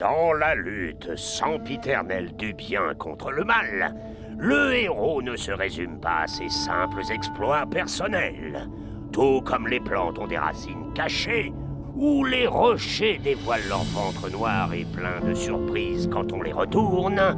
Dans la lutte sempiternelle du bien contre le mal, le héros ne se résume pas à ses simples exploits personnels. Tout comme les plantes ont des racines cachées, ou les rochers dévoilent leur ventre noir et plein de surprises quand on les retourne,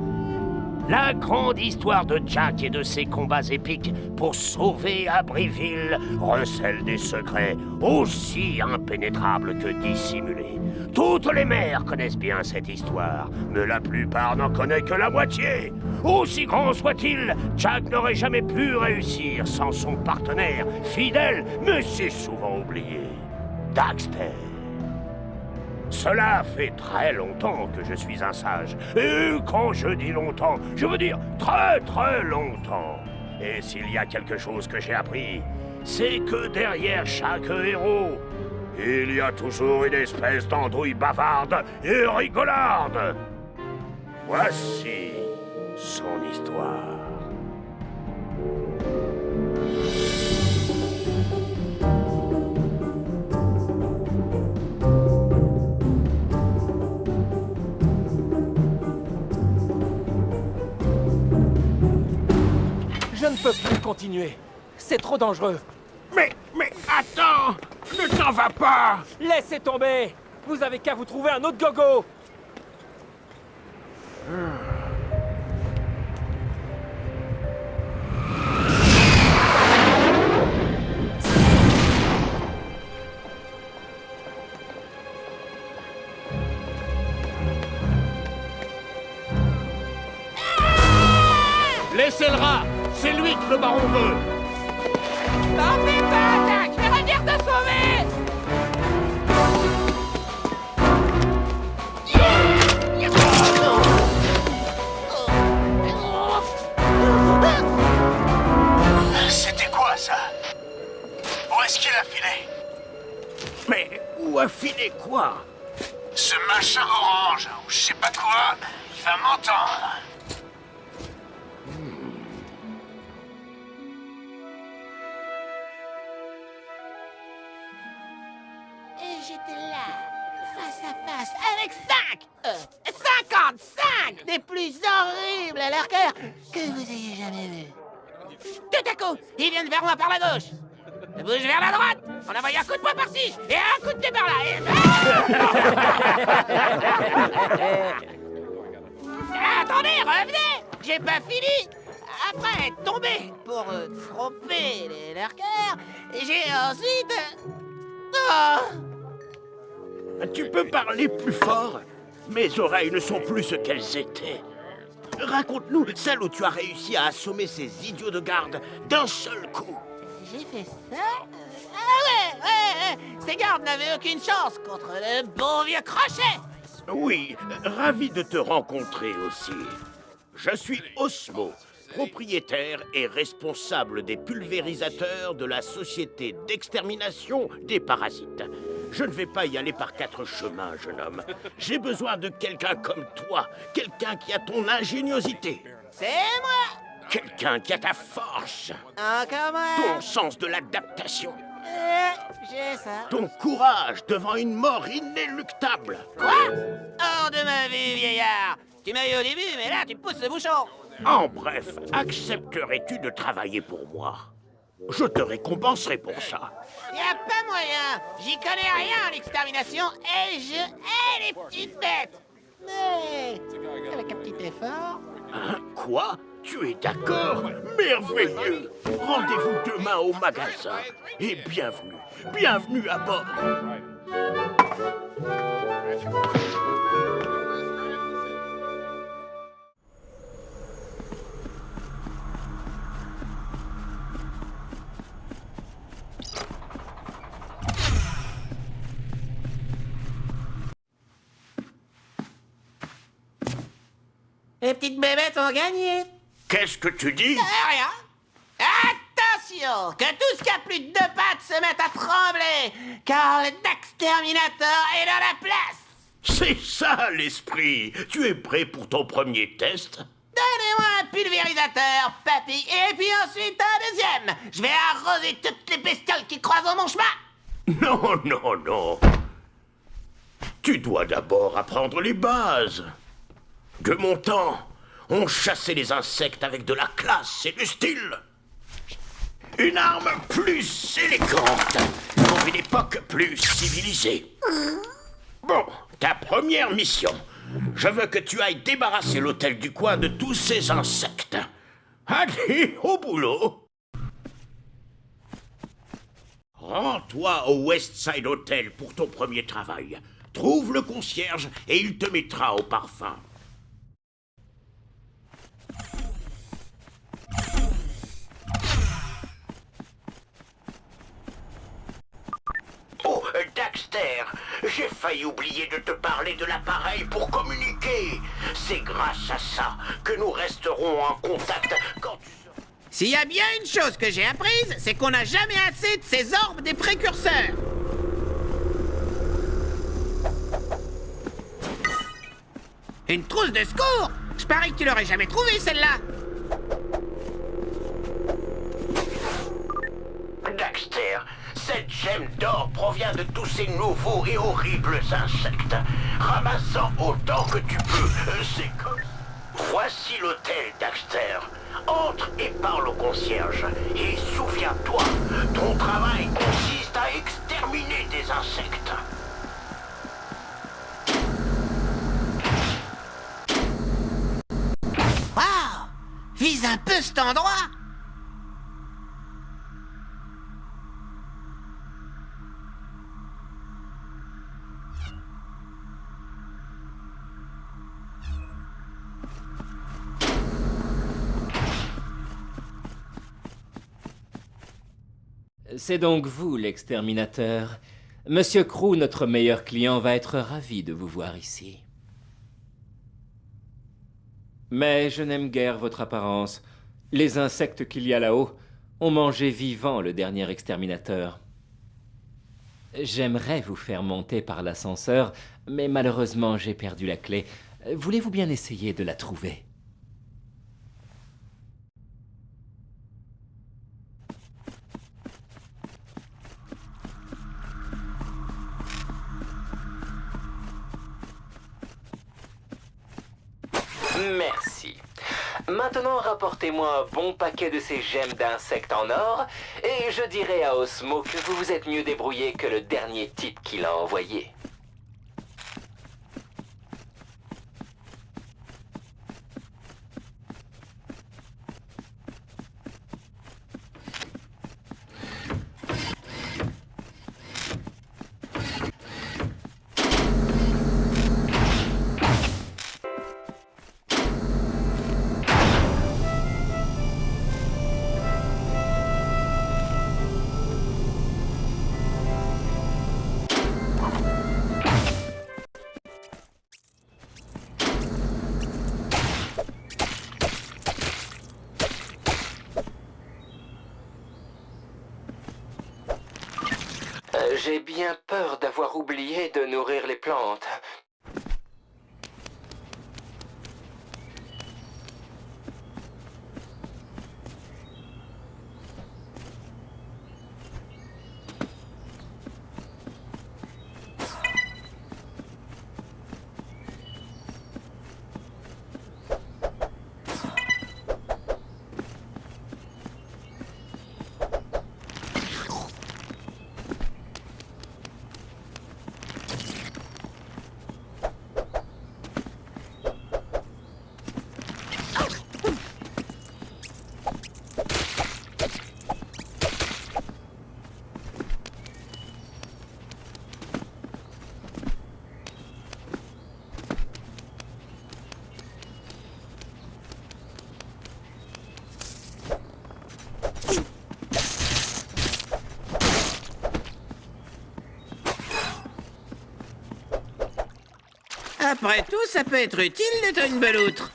la grande histoire de Jack et de ses combats épiques pour sauver Abbeville recèle des secrets aussi impénétrables que dissimulés. Toutes les mères connaissent bien cette histoire, mais la plupart n'en connaissent que la moitié. Aussi grand soit-il, Jack n'aurait jamais pu réussir sans son partenaire, fidèle, mais si souvent oublié, Daxter. Cela fait très longtemps que je suis un sage. Et quand je dis longtemps, je veux dire très très longtemps. Et s'il y a quelque chose que j'ai appris, c'est que derrière chaque héros, il y a toujours une espèce d'andouille bavarde et rigolarde. Voici son histoire. Je ne peux plus continuer. C'est trop dangereux. Mais attends! Ne t'en va pas! Laissez tomber! Vous avez qu'à vous trouver un autre gogo! Laissez le rat! C'est lui que le baron veut! T'en fais pas, Jack! Je vais revenir te sauver! C'était quoi, ça? Où est-ce qu'il a filé? Mais où a filé quoi? Ce machin orange, ou je sais pas quoi, il va m'entendre. Et j'étais là, face à face, avec 55 des plus horribles à leur cœur que vous ayez jamais vus. Tout à coup, ils viennent vers moi par la gauche. Je bouge vers la droite. On envoie un coup de poing par-ci et un coup de pied par-là. Attendez, revenez! J'ai pas fini! Après être tombé pour tromper leur cœur, j'ai ensuite... Tu peux parler plus fort? Mes oreilles ne sont plus ce qu'elles étaient. Raconte-nous celle où tu as réussi à assommer ces idiots de garde d'un seul coup. J'ai fait ça? Ah ouais! Ces gardes n'avaient aucune chance contre le bon vieux crochet! Oui, ravi de te rencontrer aussi. Je suis Osmo, propriétaire et responsable des pulvérisateurs de la société d'extermination des parasites. Je ne vais pas y aller par 4 chemins, jeune homme. J'ai besoin de quelqu'un comme toi, quelqu'un qui a ton ingéniosité. C'est moi! Quelqu'un qui a ta force, Encore moi! ton sens de l'adaptation, J'ai ça. ton courage devant une mort inéluctable. Quoi? Hors de ma vie, vieillard! Tu m'as eu au début, mais là, tu pousses le bouchon! En bref, accepterais-tu de travailler pour moi? Je te récompenserai pour ça. Y a pas moyen! J'y connais rien en extermination et je hais les petites bêtes! Mais avec un petit effort... Hein, quoi? Tu es d'accord? Merveilleux! Rendez-vous demain au magasin. Et bienvenue, bienvenue à bord. Les petites bébêtes ont gagné! Qu'est-ce que tu dis? Rien! Attention! Que tout ce qui a plus de 2 pattes se mette à trembler! Car le Daxterminator est dans la place! C'est ça l'esprit. Tu es prêt pour ton premier test? Donnez-moi un pulvérisateur, papy, et puis ensuite un deuxième! Je vais arroser toutes les bestioles qui croiseront mon chemin! Non, non, non. Tu dois d'abord apprendre les bases. De mon temps, on chassait les insectes avec de la classe et du style. Une arme plus élégante pour une époque plus civilisée. Bon, ta première mission. Je veux que tu ailles débarrasser l'hôtel du coin de tous ces insectes. Allez, au boulot. Rends-toi au Westside Hotel pour ton premier travail. Trouve le concierge et il te mettra au parfum. Oh, Daxter, j'ai failli oublier de te parler de l'appareil pour communiquer. C'est grâce à ça que nous resterons en contact quand tu seras... S'il y a bien une chose que j'ai apprise, c'est qu'on n'a jamais assez de ces orbes des précurseurs. Une trousse de secours? Je parie que tu l'aurais jamais trouvée, celle-là. Daxter, cette gemme d'or provient de tous ces nouveaux et horribles insectes. Ramasse-en autant que tu peux, c'est comme... Voici l'hôtel, Daxter. Entre et parle au concierge. Et souviens-toi, ton travail consiste à exterminer des insectes. Waouh! Vise un peu cet endroit. C'est donc vous, l'exterminateur. Monsieur Crew, notre meilleur client, va être ravi de vous voir ici. Mais je n'aime guère votre apparence. Les insectes qu'il y a là-haut ont mangé vivant le dernier exterminateur. J'aimerais vous faire monter par l'ascenseur, mais malheureusement j'ai perdu la clé. Voulez-vous bien essayer de la trouver ? Merci. Maintenant, rapportez-moi un bon paquet de ces gemmes d'insectes en or, et je dirai à Osmo que vous vous êtes mieux débrouillé que le dernier type qui l'a envoyé. J'ai bien peur d'avoir oublié de nourrir les plantes. Après tout, ça peut être utile d'être une belle outre.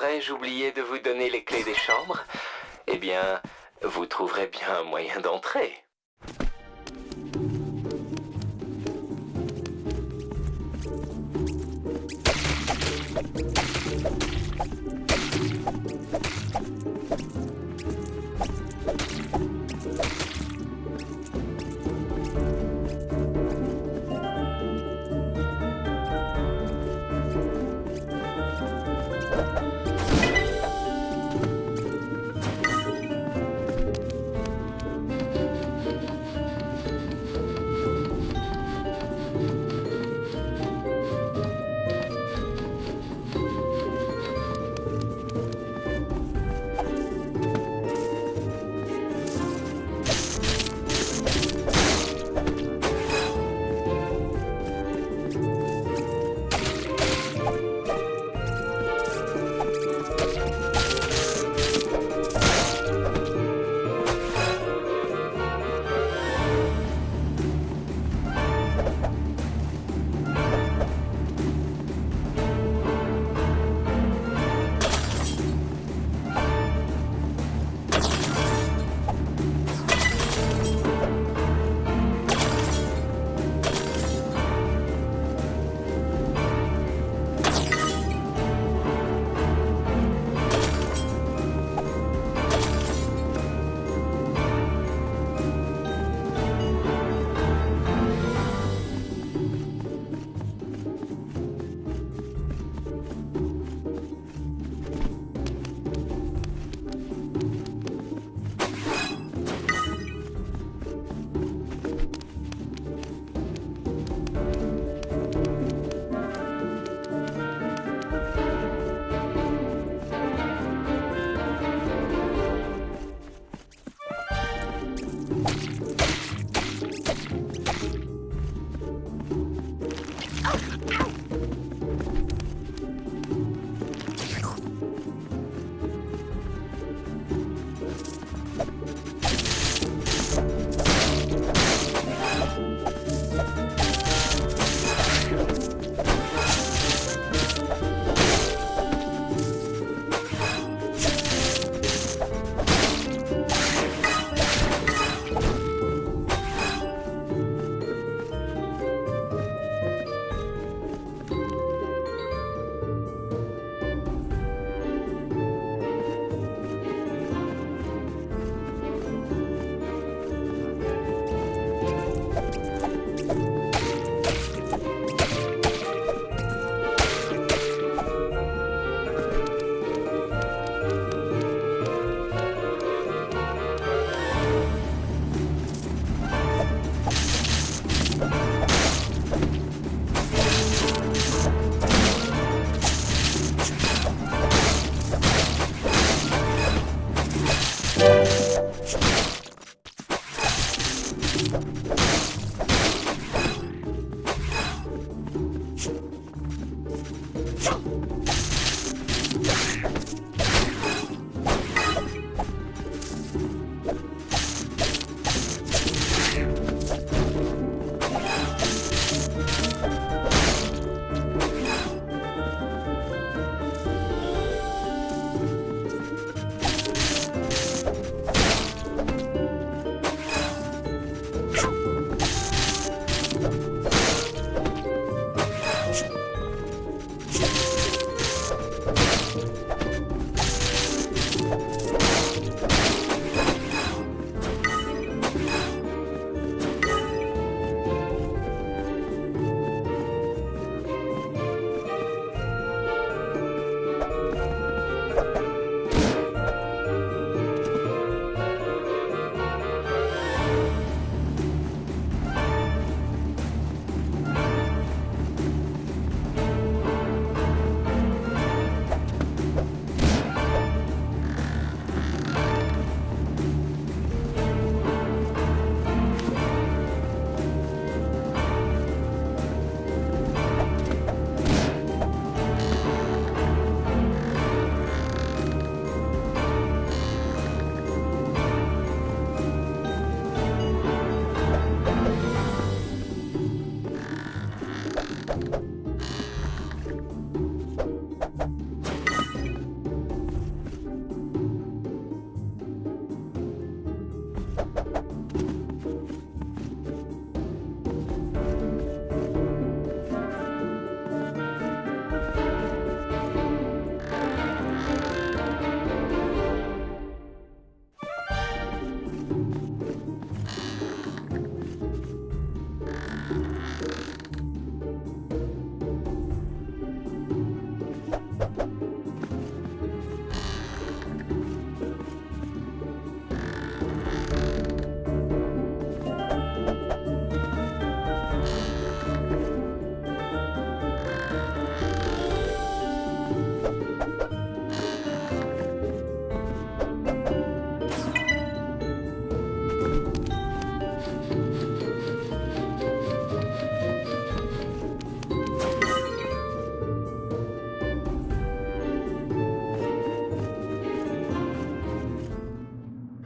Aurais-je oublié de vous donner les clés des chambres? Eh bien, vous trouverez bien un moyen d'entrer.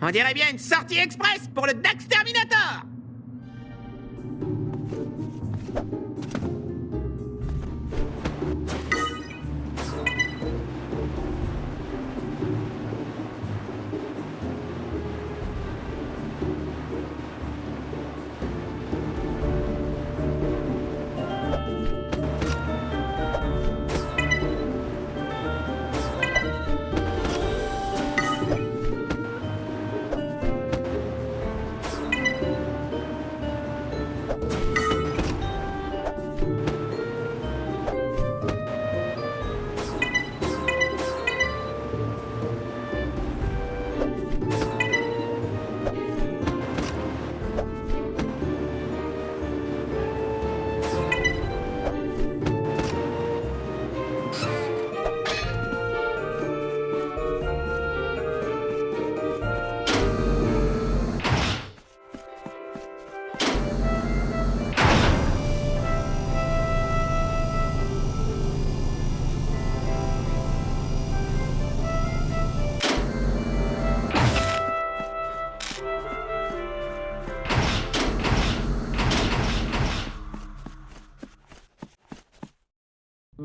On dirait bien une sortie express pour le Dax Terminator.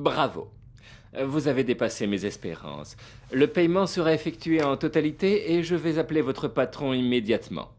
Bravo. Vous avez dépassé mes espérances. Le paiement sera effectué en totalité et je vais appeler votre patron immédiatement.